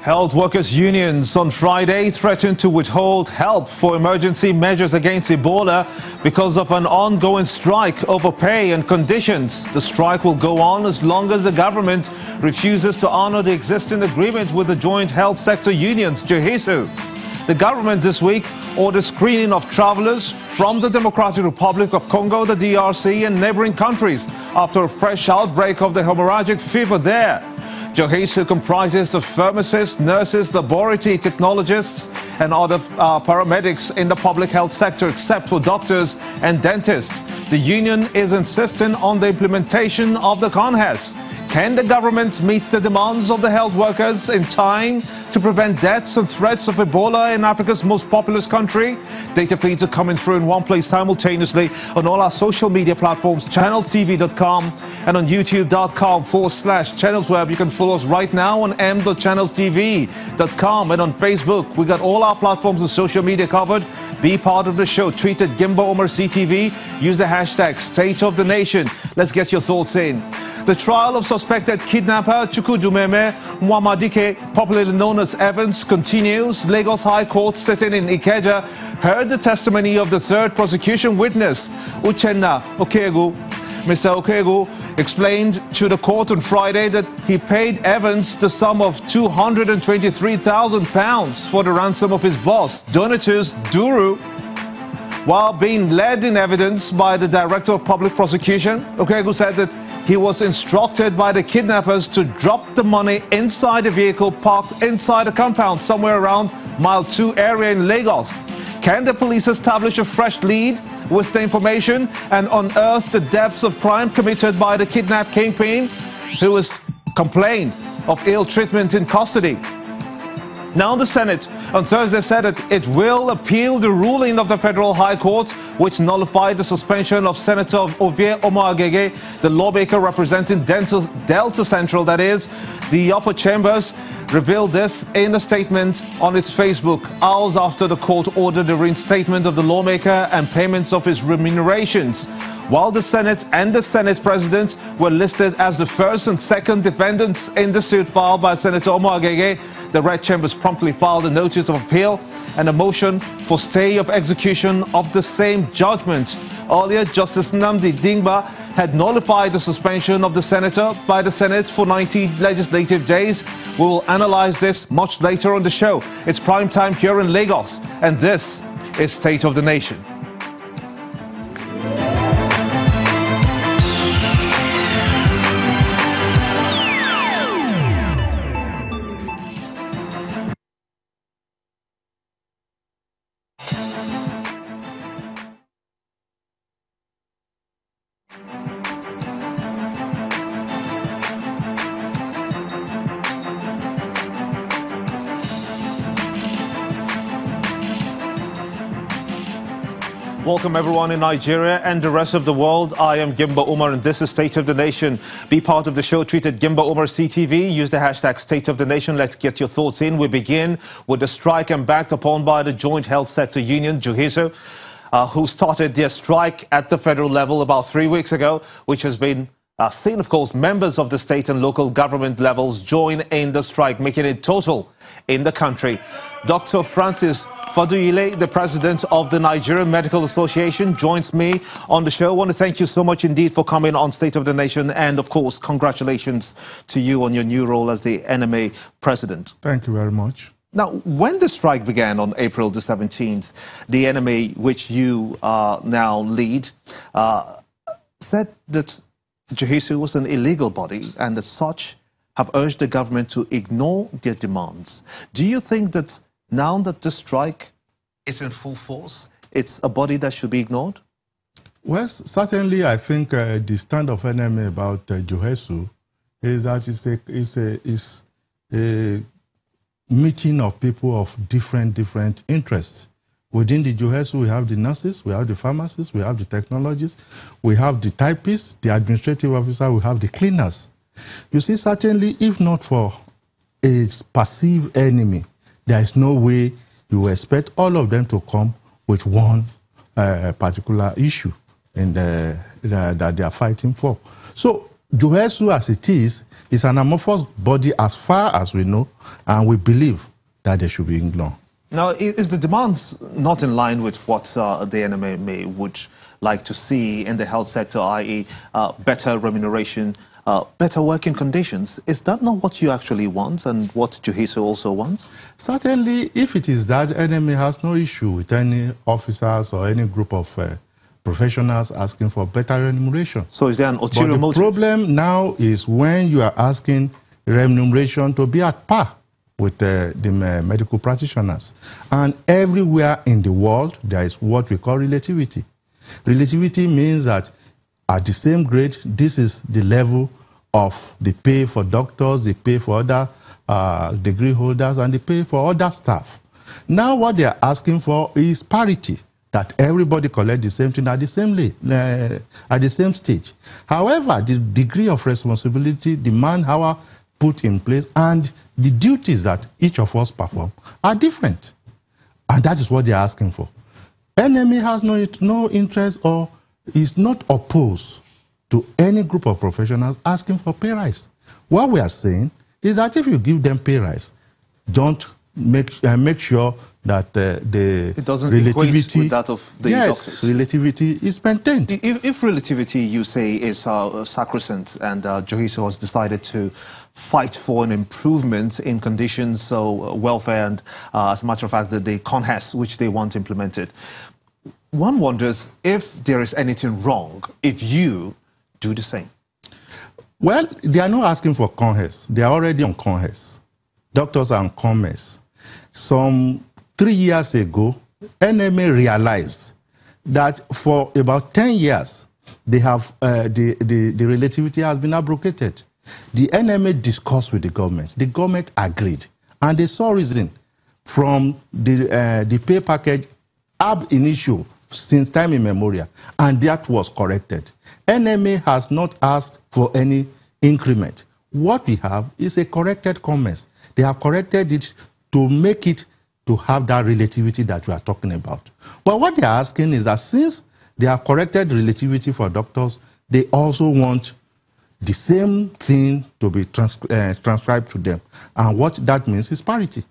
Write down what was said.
Health workers' unions on Friday threatened to withhold help for emergency measures against Ebola because of an ongoing strike over pay and conditions. The strike will go on as long as the government refuses to honor the existing agreement with the joint health sector unions, JHISU. The government this week ordered screening of travelers from the Democratic Republic of Congo, the DRC and neighboring countries after a fresh outbreak of the hemorrhagic fever there. JHISU comprises of pharmacists, nurses, laboratory technologists and other paramedics in the public health sector except for doctors and dentists. The union is insisting on the implementation of the CONHES. Can the government meet the demands of the health workers in time to prevent deaths and threats of Ebola in Africa's most populous country? Data feeds are coming through in one place simultaneously on all our social media platforms, channelstv.com and on youtube.com/channelsweb. You can follow us right now on m.channelstv.com and on Facebook. We got all our platforms and social media covered. Be part of the show. Tweet at Gimba Omar CTV. Use the hashtag State of the Nation. Let's get your thoughts in. The trial of suspected kidnapper Chukwudumeme Mwamadike, popularly known as Evans, continues. Lagos High Court, sitting in Ikeja, heard the testimony of the third prosecution witness, Uchenna Okegu. Mr. Okegu explained to the court on Friday that he paid Evans the sum of £223,000 for the ransom of his boss, Donatus Duru. While being led in evidence by the Director of Public Prosecution, Okegu said that he was instructed by the kidnappers to drop the money inside a vehicle parked inside a compound somewhere around Mile 2 area in Lagos. Can the police establish a fresh lead with the information and unearth the depths of crime committed by the kidnapped kingpin who was complained of ill treatment in custody? Now the Senate on Thursday said that it will appeal the ruling of the Federal High Court, which nullified the suspension of Senator Ovie Omoagege, the lawmaker representing Delta Central, that is. The upper chambers revealed this in a statement on its Facebook, hours after the court ordered the reinstatement of the lawmaker and payments of his remunerations. While the Senate and the Senate President were listed as the first and second defendants in the suit filed by Senator Omoagege, the Red Chambers promptly filed a notice of appeal and a motion for stay of execution of the same judgment. Earlier, Justice Nnamdi Dingba had nullified the suspension of the senator by the Senate for 90 legislative days. We will analyze this much later on the show. It's prime time here in Lagos, and this is State of the Nation. Welcome everyone in Nigeria and the rest of the world. I am Gimba Umar and this is State of the Nation. Be part of the show. Tweet at Gimba Umar CTV. Use the hashtag State of the Nation. Let's get your thoughts in. We begin with the strike embarked upon by the Joint Health Sector Union, JHISU, who started their strike at the federal level about 3 weeks ago, which has been seen, of course, members of the state and local government levels join in the strike, making it total in the country. Dr. Francis Faduyile, the president of the Nigerian Medical Association, joins me on the show. I want to thank you so much indeed for coming on State of the Nation. And of course, congratulations to you on your new role as the NMA president. Thank you very much. Now, when the strike began on April the 17th, the NMA, which you now lead, said that JHISU was an illegal body and as such have urged the government to ignore their demands. Do you think that now that the strike is in full force, it's a body that should be ignored? Well, certainly I think the stand of NMA about JHISU is that it's a meeting of people of different interests. Within the JHISU, we have the nurses, we have the pharmacists, we have the technologists, we have the typists, the administrative officer, we have the cleaners. You see, certainly, if not for a perceived enemy, there is no way you expect all of them to come with one particular issue that they are fighting for. So Johesu, as it is an amorphous body as far as we know, and we believe that they should be ignored. Now, is the demand not in line with what the NMA would like to see in the health sector, i.e. Better remuneration, better working conditions? Is that not what you actually want and what Johesu also wants? Certainly, if it is that, NMA has no issue with any officers or any group of professionals asking for better remuneration. So is there an ulterior motive? The problem now is when you are asking remuneration to be at par with the medical practitioners. And everywhere in the world, there is what we call relativity. Relativity means that at the same grade, this is the level of the pay for doctors, the pay for other degree holders, and the pay for other staff. Now what they are asking for is parity, that everybody collect the same thing at the same stage. However, the degree of responsibility, the manpower put in place, and the duties that each of us perform are different. And that is what they are asking for. NMA has no interest or is not opposed to any group of professionals asking for pay rise. What we are saying is that if you give them pay rise, don't make sure that it doesn't relativity with that of the doctors. Relativity is maintained. If relativity, you say, is sacrosanct, and Johesu has decided to fight for an improvement in conditions, so welfare, and as a matter of fact, the CONHES, which they want implemented, one wonders if there is anything wrong if you do the same. Well, they are not asking for CONHES. They are already on CONHES. Doctors are on CONHES. Some 3 years ago, NMA realized that for about 10 years, they have the relativity has been abrogated. The NMA discussed with the government. The government agreed, and they saw reason from the pay package ab initio since time immemorial, and that was corrected. NMA has not asked for any increment. What we have is a corrected CONHES. They have corrected it to make it to have that relativity that we are talking about. But what they are asking is that since they have corrected relativity for doctors, they also want the same thing to be transcribed to them. And what that means is parity.